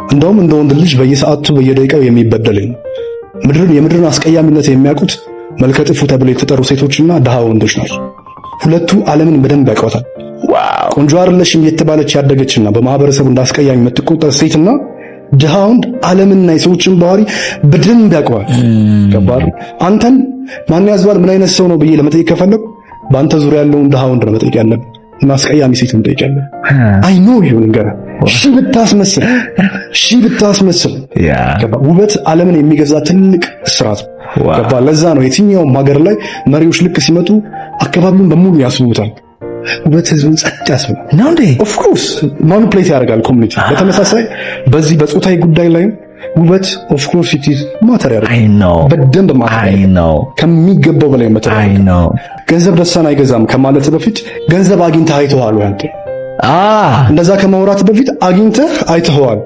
እንደውም እንደ ወንድ ልጅ በየሰዓቱ በየደቂቃው የሚበደል የምድርን አስቀያሚነት የሚያውቁት መልከጥፉ ተብለው የተጠሩ ሴቶችና ድሃ ወንዶች ናቸው። ሁለቱ ዓለምን በደንብ ያውቋታል። ቆንጆ አይደለሽም የተባለች ያደገችና በማህበረሰቡ እንዳስቀያሚ የምትቆጠር ሴትና ድሃ ወንድ ዓለምና የሰዎችን ባህሪ በደንብ ያውቀዋል። ከባድ አንተን ማን ያዝባል ምን አይነት ሰው ነው ብዬ ለመጠየቅ ከፈለኩ በአንተ ዙሪያ ያለውን ድሃ ወንድ ነው መጠየቅ ያለብህ እና አስቀያሚ ሴት ነው መጠየቅ ያለብህ። አይ ኖ ይሁን ገና ሺ ብታስመስል ውበት ዓለምን የሚገዛ ትልቅ ስራት ገባ። ለዛ ነው የትኛውም ሀገር ላይ መሪዎች ልክ ሲመጡ አካባቢውን በሙሉ ያስውቡታል። ውበት ህዝብን ጸጥ ያስብላል ነው እንዴ? ኦፍ ኮርስ ማኒፕሌት ያደርጋል ኮሚኒቲ። በተመሳሳይ በዚህ በጾታዊ ጉዳይ ላይ ውበት ኦፍ ኮርስ ኢት ኢዝ ማተር ያደርጋል። በደንብ ማተር ከሚገባው በላይ ማተር። ገንዘብ ደስታን አይገዛም ከማለት በፊት ገንዘብ አግኝተህ አይተኸዋል ወይ አንተ? እንደዛ ከማውራት በፊት አግኝተህ አይተኸዋል